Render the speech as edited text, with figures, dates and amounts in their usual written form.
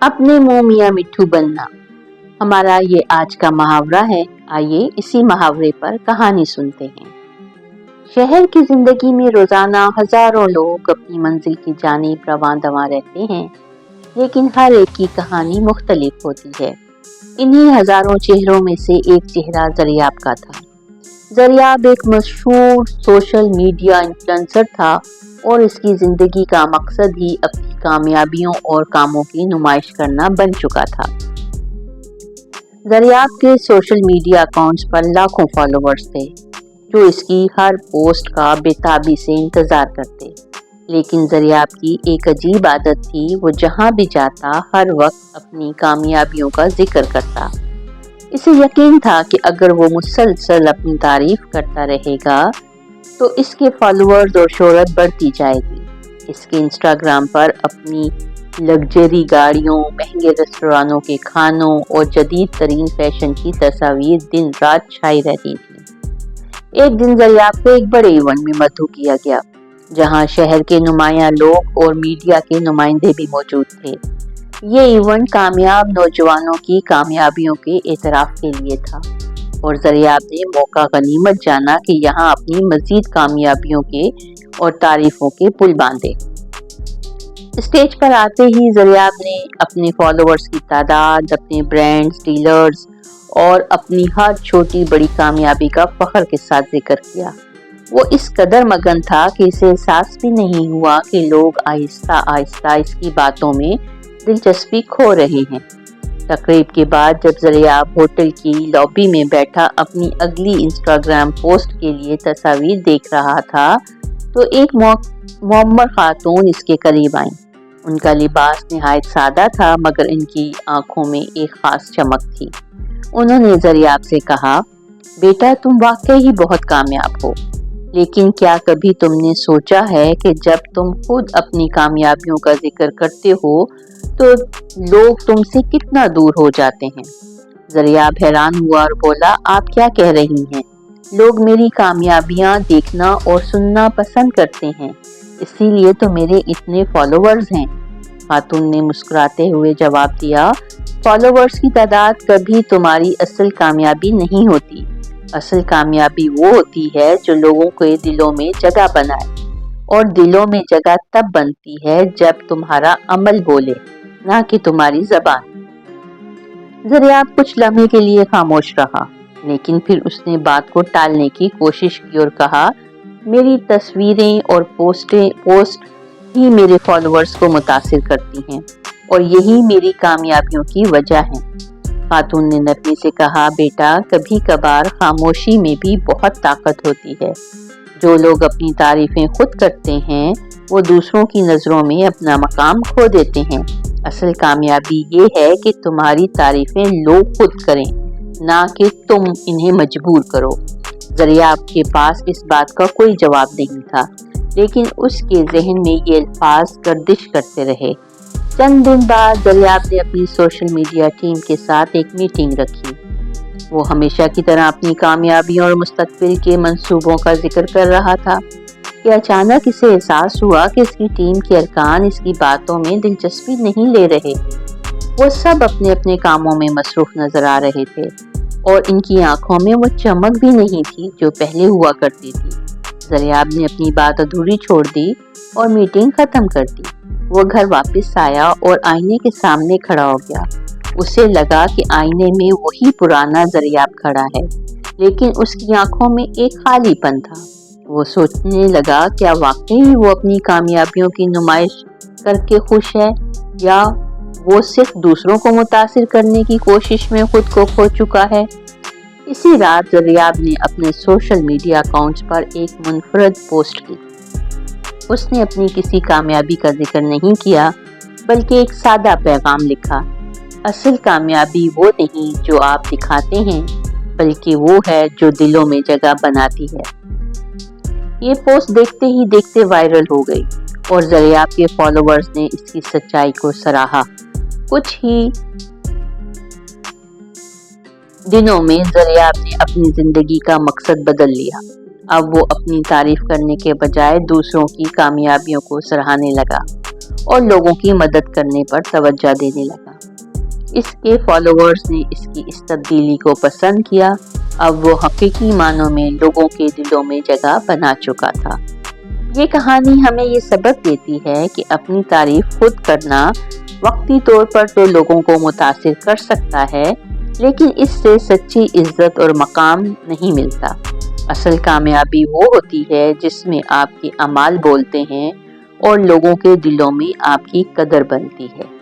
अपने मुंह मियाँ मिट्ठू बनना हमारा ये आज का मुहावरा है। आइए इसी मुहावरे पर कहानी सुनते हैं। शहर की जिंदगी में रोजाना हजारों लोग अपनी मंजिल की जानिब रवां दवां रहते हैं, लेकिन हर एक की कहानी मुख्तलिफ होती है। इन्हीं हजारों चेहरों में से एक चेहरा जरियाब का था। जरियाब एक मशहूर सोशल मीडिया इन्फ्लुएंसर था और इसकी जिंदगी का मकसद ही अपनी कामयाबियों और कामों की नुमाइश करना बन चुका था। जरियाब के सोशल मीडिया अकाउंट्स पर लाखों फॉलोअर्स थे, जो इसकी हर पोस्ट का बेताबी से इंतजार करते। लेकिन जरियाब की एक अजीब आदत थी, वो जहां भी जाता हर वक्त अपनी कामयाबियों का जिक्र करता। इसे यकीन था कि अगर वो मुसलसल अपनी तारीफ करता रहेगा तो इसके फॉलोअर्स और शोहरत बढ़ती जाएगी। इसके इंस्टाग्राम पर अपनी लग्जरी गाड़ियों, महंगे रेस्टोरेंटों के खानों और जदीद तरीन फैशन की तस्वीर दिन रात छाई रहती थी। एक दिन जरियाब को एक बड़े इवेंट में मदऊ किया गया, जहां शहर के नुमायां लोग और मीडिया के नुमाइंदे भी मौजूद थे। ये इवेंट कामयाब नौजवानों की कामयाबियों के एतराफ के लिए था और जरियाब ने मौका गनीमत जाना कि यहाँ अपनी मजीद कामयाबियों के और तारीफों के पुल बांधे। स्टेज पर आते ही जरियाब ने अपने फॉलोअर्स की तादाद, अपने ब्रांड्स, डीलर्स और अपनी हर छोटी बड़ी कामयाबी का फख्र के साथ जिक्र किया। वो इस कदर मगन था कि इसे एहसास भी नहीं हुआ कि लोग आहिस्ता आहिस्ता इसकी बातों में दिलचस्पी खो रहे हैं। तकरीब के बाद जब जरियाब होटल की लॉबी में बैठा अपनी अगली इंस्टाग्राम पोस्ट के लिए तस्वीर देख रहा था, तो एक मुअम्मर खातून इसके करीब आई। उनका लिबास निहायत सादा था, मगर इनकी आंखों में एक खास चमक थी। उन्होंने जरियाब से कहा, बेटा तुम वाकई ही बहुत कामयाब हो, लेकिन क्या कभी तुमने सोचा है कि जब तुम खुद अपनी कामयाबियों का जिक्र करते हो तो लोग तुमसे कितना दूर हो जाते हैं। जरियाब हैरान हुआ और बोला, आप क्या कह रही हैं? लोग मेरी कामयाबियां देखना और सुनना पसंद करते हैं, इसीलिए तो मेरे इतने फॉलोअर्स हैं। खातून ने मुस्कुराते हुए जवाब दिया, फॉलोअर्स की तादाद कभी तुम्हारी असल कामयाबी नहीं होती। असल कामयाबी वो होती है जो लोगों के दिलों में जगह बनाए, और दिलों में जगह तब बनती है जब तुम्हारा अमल बोले, ना कि तुम्हारी जबान। जरियाब कुछ लम्हे के लिए खामोश रहा, लेकिन फिर उसने बात को टालने की कोशिश की और कहा, मेरी तस्वीरें और पोस्ट ही मेरे फॉलोअर्स को मुतासिर करती हैं और यही मेरी कामयाबियों की वजह है। खातून ने नरमी से कहा, बेटा कभी कभार खामोशी में भी बहुत ताकत होती है। जो लोग अपनी तारीफें खुद करते हैं वो दूसरों की नजरों में अपना मकाम खो देते हैं। असल कामयाबी ये है कि तुम्हारी तारीफें लोग खुद करें, ना कि तुम इन्हें मजबूर करो। जरियाब के पास इस बात का कोई जवाब नहीं था, लेकिन उसके जहन में ये अल्फाज गर्दिश करते रहे। चंद दिन बाद जरियाब ने अपनी सोशल मीडिया टीम के साथ एक मीटिंग रखी। वो हमेशा की तरह अपनी कामयाबियों और मुस्तकबिल के मंसूबों का जिक्र कर रहा था कि अचानक इसे एहसास हुआ कि इसकी टीम के अरकान इसकी बातों में दिलचस्पी नहीं ले रहे। वो सब अपने अपने कामों में मसरूफ नजर आ रहे थे और इनकी आंखों में वो चमक भी नहीं थी जो पहले हुआ करती थी। जरियाब ने अपनी बात अधूरी छोड़ दी और मीटिंग खत्म कर दी। वो घर वापस आया और आईने के सामने खड़ा हो गया। उसे लगा कि आईने में वही पुराना जरियाब खड़ा है, लेकिन उसकी आंखों में एक खालीपन था। वो सोचने लगा, क्या वाकई वो अपनी कामयाबियों की नुमाइश करके खुश है, या वो सिर्फ दूसरों को मुतासिर करने की कोशिश में खुद को खो चुका है। इसी रात जरियाब ने अपने सोशल मीडिया अकाउंट्स पर एक मुनफरद पोस्ट की। उसने अपनी किसी कामयाबी का जिक्र नहीं किया, बल्कि एक सादा पैगाम लिखा, असल कामयाबी वो नहीं जो आप दिखाते हैं, बल्कि वो है जो दिलों में जगह बनाती है। ये पोस्ट देखते ही देखते वायरल हो गई और जरियाब के फॉलोअर्स ने इसकी सच्चाई को सराहा। कुछ ही दिनों में जरियाब ने अपनी जिंदगी का मकसद बदल लिया। अब वो अपनी तारीफ करने के बजाय दूसरों की कामयाबियों को सराहने लगा और लोगों की मदद करने पर तवज्जो देने लगा। اس کے فالوورز نے اس کی اس تبدیلی کو پسند کیا۔ اب وہ حقیقی معنوں میں لوگوں کے دلوں میں جگہ بنا چکا تھا۔ یہ کہانی ہمیں یہ سبق دیتی ہے کہ اپنی تعریف خود کرنا وقتی طور پر تو لوگوں کو متاثر کر سکتا ہے، لیکن اس سے سچی عزت اور مقام نہیں ملتا۔ اصل کامیابی وہ ہوتی ہے جس میں آپ کے اعمال بولتے ہیں اور لوگوں کے دلوں میں آپ کی قدر بنتی ہے۔